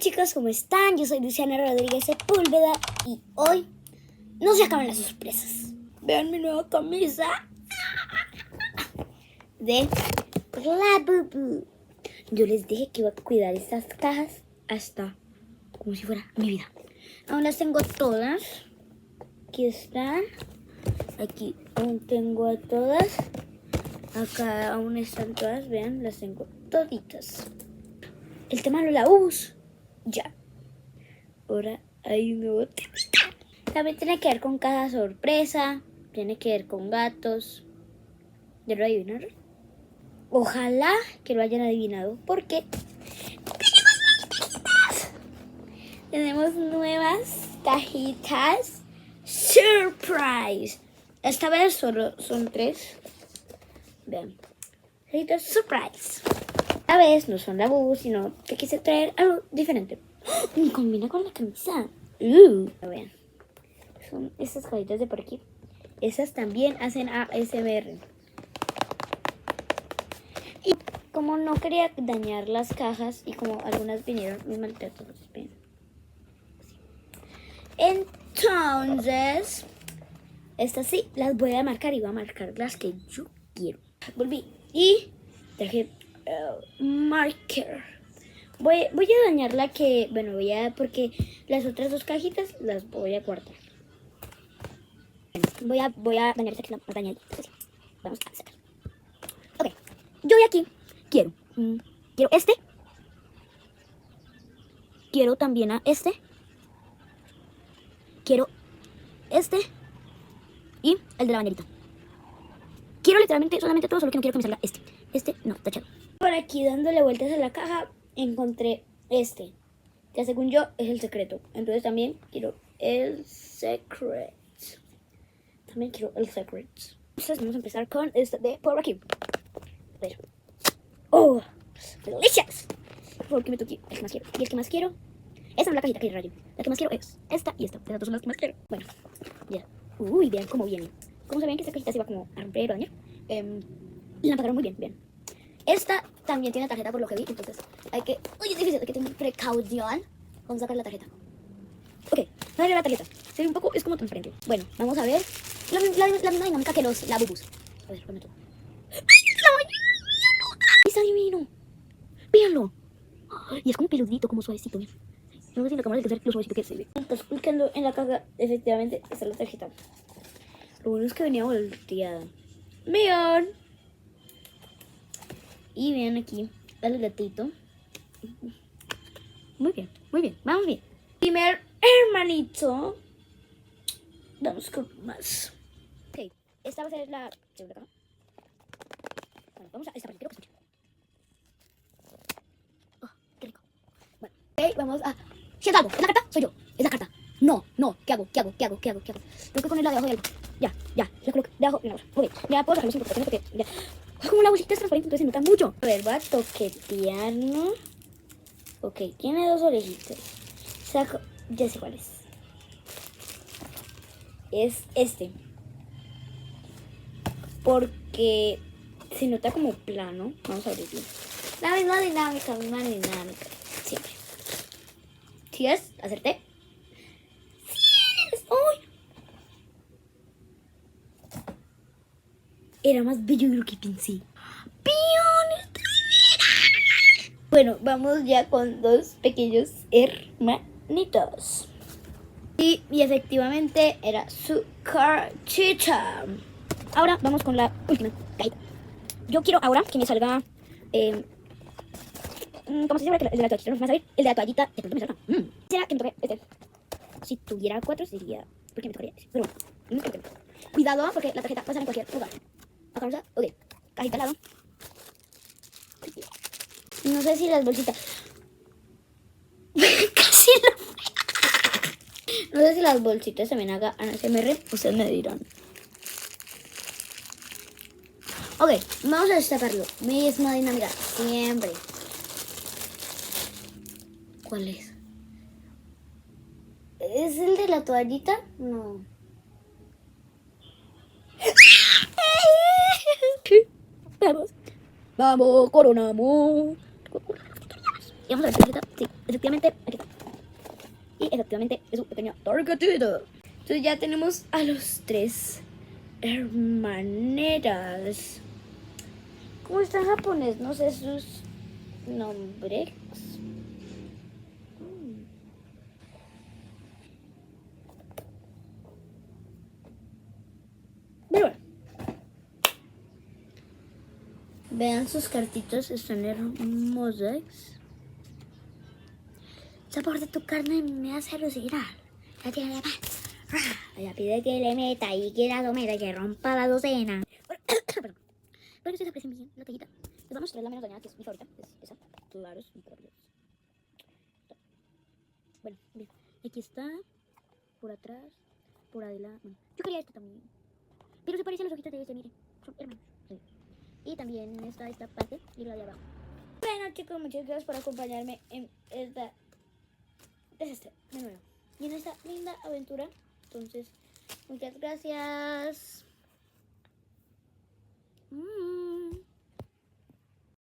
chicos, ¿cómo están? Yo soy Luciana Rodríguez Sepúlveda y hoy no se acaban las sorpresas. Vean mi nueva camisa de Labubu. Yo les dije que iba a cuidar estas cajas hasta como si fuera mi vida. Aún las tengo todas. Aquí están. Aquí aún tengo a todas. Acá aún están todas. Vean, las tengo toditas. El tema de los Labubus. Ya. Ahora hay un nuevo tema. También tiene que ver con caja sorpresa. Tiene que ver con gatos. ¿Ya lo adivinaron? Ojalá que lo hayan adivinado. Porque tenemos nuevas cajitas surprise. Esta vez solo son 3. Vean. Cajitas surprise. Esta vez no son Labubus, sino que quise traer algo diferente. ¡Oh! Combina con la camisa. Vean. Son estas cajitas de por aquí. Esas también hacen ASMR. Y como no quería dañar las cajas y como algunas vinieron muy maltratadas, ven. Entonces, estas sí las voy a marcar y voy a marcar las que yo quiero. Volví y traje marker. Voy a dañar la que, bueno, porque las otras 2 cajitas las voy a guardar. Voy a dañar esta que la dañé ahí. Así. Vamos a sacar. Ok, yo de aquí quiero este. Quiero también a este. Quiero este. Y el de la bañerita. Quiero literalmente solamente todo, solo que no quiero que me salga este. Este no, tachado. Por aquí dándole vueltas a la caja encontré este, que según yo es el secreto. Entonces también quiero el secret. También quiero el secret. Entonces vamos a empezar con este de por aquí. A ver. ¡Oh! ¡Delicious! Porque me toqué el que más quiero. Y el que más quiero. Esta no es la cajita que rayo. La que más quiero es esta y esta. Estas 2 son las que más quiero. Bueno, ya. Uy, vean cómo viene. ¿Cómo se ven que esta cajita se va como a romper o dañar? La empacaron muy bien, bien. Esta también tiene tarjeta por lo que vi, entonces hay que... Uy, es difícil, hay que tener precaución. Vamos a sacar la tarjeta. Ok, voy a ver la tarjeta. Se ve un poco, es como transparente. Bueno, vamos a ver la misma dinámica que los Labubus. A ver, ponme todo. ¡Está divino! ¡Véanlo! Y es como peludito, como suavecito. No sé si la cámara tiene que ser lo suavecito que se ve. Entonces, buscando en la caja, efectivamente, está la tarjeta. Lo bueno es que venía volteada. ¡Vean! Y vean aquí el gatito. Muy bien, vamos bien. Primer hermanito. Vamos con más. Ok, esta va a ser la segunda caja. Bueno, vamos a esta parte, creo que se escucha. Oh, qué rico. Bueno, ok, vamos a... ¿Siento algo? ¿Es la carta? Soy yo. Es la carta. No. ¿Qué hago? Tengo que ponerla debajo de algo. Ya. La coloco debajo de una cosa. Ok, ya puedo sacarlo sin preocupaciones porque ya... Como la bolsita es transparente, entonces se nota mucho. A ver, voy a toquetearlo. Ok, tiene 2 orejitas. Saco, ya sé cuál es. Es este. Porque se nota como plano. Vamos a abrirlo. La misma dinámica. Siempre. ¿Sí es? ¿Acerté? ¡Sí es! ¡Uy! Era más bello de lo que pensé. Bueno, vamos ya con 2 pequeños hermanitos. Y efectivamente era su cartita. Ahora vamos con la última cajita. Yo quiero ahora que me salga... ¿cómo se llama? El de la toallita. No me va a salir. El de la toallita. De pronto me salga. Quisiera que me toque este. Si tuviera 4 sería... ¿Por qué me tocaría? Pero no creo que no. Cuidado porque la tarjeta pasa en cualquier lugar. Acá vamos a... Ok. Cajita al lado. No sé si las bolsitas... Casi no sé si las bolsitas también hagan ASMR. Ustedes me dirán. Ok, vamos a destacarlo. Misma dinámica, siempre. ¿Cuál es? ¿Es el de la toallita? No. Vamos, coronamos. Y vamos a ver la tarjeta. Sí, efectivamente, aquí está. efectivamente es un pequeño torcatudo. Entonces ya tenemos a los 3 hermaneras. ¿Cómo está en japonés? No sé sus nombres. Pero bueno. Vean sus cartitas, están hermosas. Sabor de tu carne me hace alucinar. Ya tiene más. Ella pide que le meta y que la someta y que rompa la docena. Perdón. Espero que ustedes aprecien bien la cajita. Les voy a mostrar la menos dañada, que es mi favorita. Es esa. Claro, es maravillosa. Bueno, bien. Aquí está. Por atrás. Por adelante. Bueno, yo quería esta también. Pero se parecen a los ojitos de este, miren. Son hermanos. Sí. Y también está esta parte y la de abajo. Bueno, chicos, muchas gracias por acompañarme en esta desastre de nuevo y en esta linda aventura. Entonces, muchas gracias.